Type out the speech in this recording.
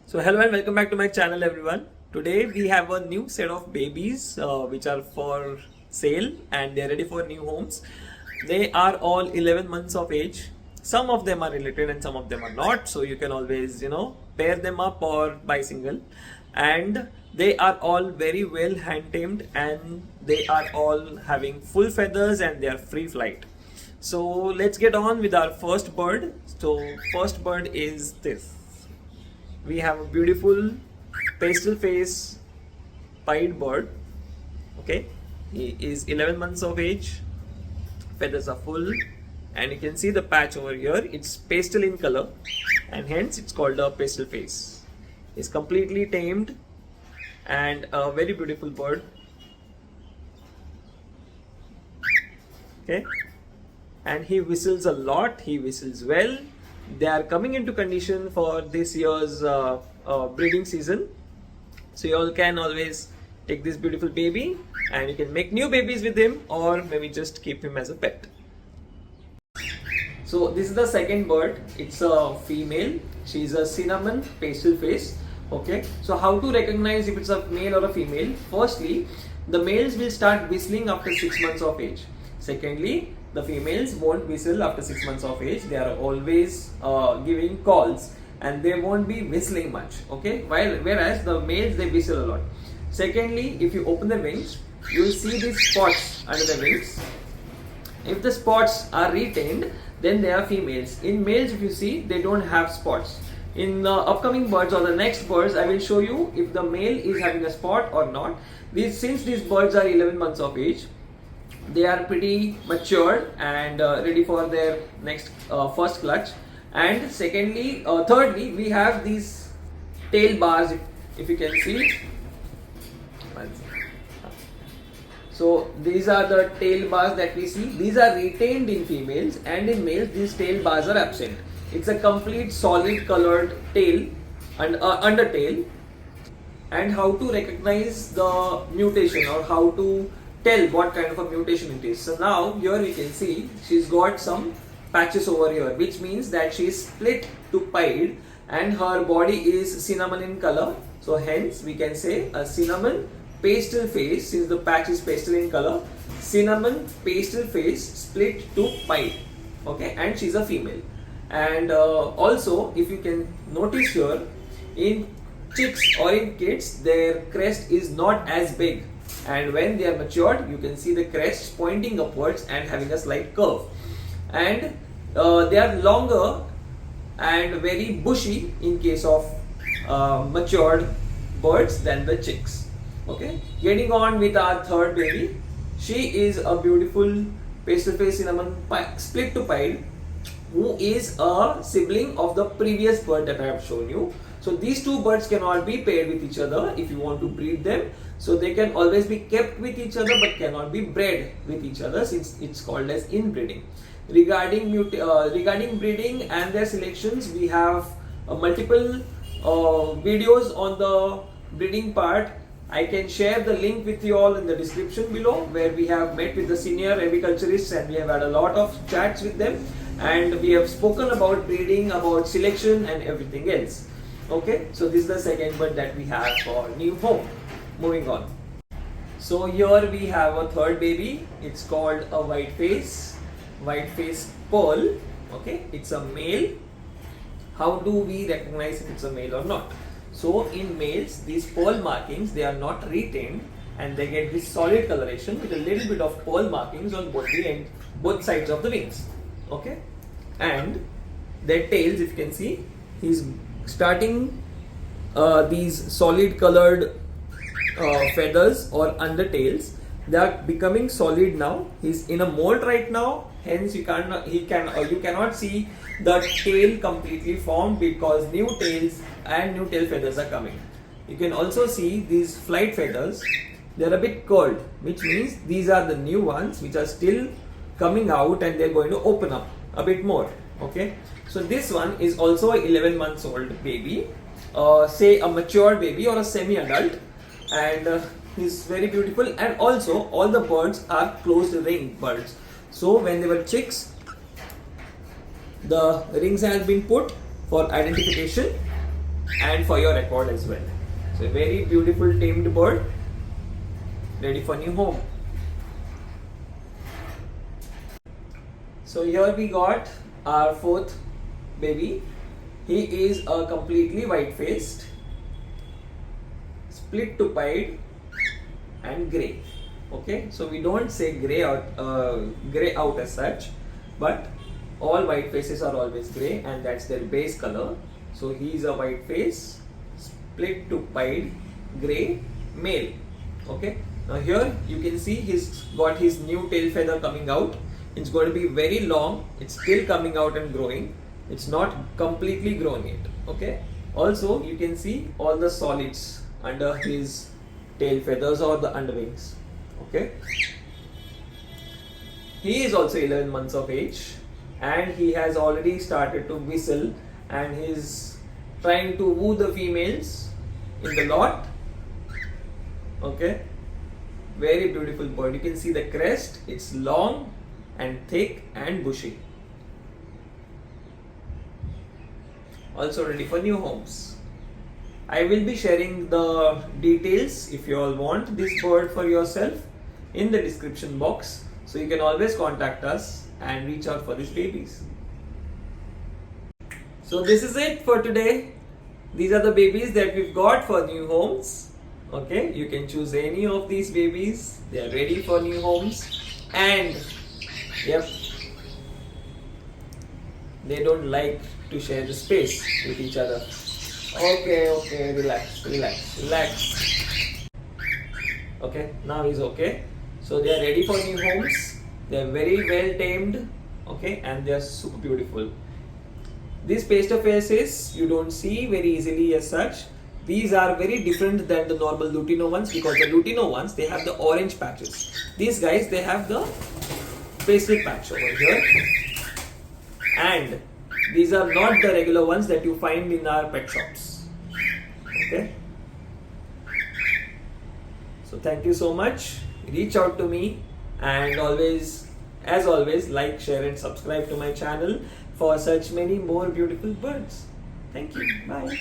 So hello and welcome back to my channel everyone. Today we have a new set of babies which are for sale and they're ready for new homes. They are all 11 months of age. Some of them are related and some of them are not. So you can always pair them up or buy single. And they are all very well hand tamed and they are all having full feathers and they are free flight. So let's get on with our first bird. So first bird is this. We have a beautiful pastel face pied bird. Okay, he is 11 months of age, feathers are full, and you can see the patch over here. It's pastel in color and hence it's called a pastel face. It's completely tamed and a very beautiful bird. Okay, and he whistles a lot, he whistles well. They are coming into condition for this year's breeding season. So you all can always take this beautiful baby and you can make new babies with him or maybe just keep him as a pet. So this is the second bird. It's a female. She's a cinnamon pastel face. Okay. So how to recognize if it's a male or a female? Firstly, the males will start whistling after 6 months of age. Secondly, the females won't whistle after 6 months of age. They are always giving calls and they won't be whistling much. Okay, whereas the males, they whistle a lot. Secondly, if you open the wings, you will see these spots under the wings. If the spots are retained, then they are females. In males, if you see, they don't have spots. In the upcoming birds or the next birds, I will show you if the male is having a spot or not. Since these birds are 11 months of age, they are pretty matured and ready for their next first clutch. And secondly, thirdly, we have these tail bars, if you can see. So these are the tail bars that we see. These are retained in females, and in males these tail bars are absent. It's a complete solid colored tail and undertail. And how to recognize the mutation or how to tell what kind of a mutation it is. So now here we can see she's got some patches over here, which means that she is split to pied and her body is cinnamon in color. So hence we can say a cinnamon pastel face, since the patch is pastel in color, cinnamon pastel face split to pied. Okay, and she's a female. And also if you can notice here, in chicks or in kids, their crest is not as big. And when they are matured, you can see the crests pointing upwards and having a slight curve. And they are longer and very bushy in case of matured birds than the chicks. Okay, getting on with our third baby. She is a beautiful pastel face cinnamon split to pied, who is a sibling of the previous bird that I have shown you. So these two birds cannot be paired with each other if you want to breed them. So they can always be kept with each other but cannot be bred with each other, since it's called as inbreeding. Regarding breeding and their selections, we have multiple videos on the breeding part. I can share the link with you all in the description below, where we have met with the senior aviculturists and we have had a lot of chats with them and we have spoken about breeding, about selection and everything else. Okay, so this is the second bird that we have for new home. Moving on. So here we have a third baby. It's called a white face pearl. Okay, it's a male. How do we recognize if it's a male or not? So in males, these pearl markings, they are not retained and they get this solid coloration with a little bit of pearl markings on both sides of the wings. Okay, and their tails, if you can see, he's starting these solid colored feathers or undertails. They are becoming solid now. He's in a mold right now, hence you cannot see the tail completely formed because new tails and new tail feathers are coming. You can also see these flight feathers. They're a bit curled, which means these are the new ones which are still coming out and they're going to open up a bit more. Okay, so this one is also a 11 months old baby, say a mature baby or a semi-adult, and he's very beautiful. And also all the birds are closed ring birds. So when they were chicks, the rings have been put for identification and for your record as well. So a very beautiful tamed bird, ready for new home. So here we got our fourth baby. He is a completely white-faced, split-to-pied and grey. Okay, so we don't say grey out as such, but all white faces are always grey, and that's their base color. So he is a white face, split-to-pied grey male. Okay, now here you can see he's got his new tail feather coming out. It's going to be very long. It's still coming out and growing. It's not completely grown yet. Okay, also you can see all the solids under his tail feathers or the underwings. Okay, he is also 11 months of age, and he has already started to whistle, and he's trying to woo the females in the lot. Okay, very beautiful bird. You can see the crest. It's long and thick and bushy. Also ready for new homes. I will be sharing the details if you all want this bird for yourself in the description box, so you can always contact us and reach out for these babies. So this is it for today. These are the babies that we've got for new homes. Okay, you can choose any of these babies. They are ready for new homes, and yep, they don't like to share the space with each other. Okay, relax. Okay, now he's okay. So they are ready for new homes. They are very well tamed. Okay, and they are super beautiful. These pastel faces you don't see very easily as such. These are very different than the normal Lutino ones, because the Lutino ones, they have the orange patches. These guys, they have the pastel patch over here. And these are not the regular ones that you find in our pet shops. Okay. So thank you so much. Reach out to me, and as always, like, share and subscribe to my channel for such many more beautiful birds. Thank you. Bye.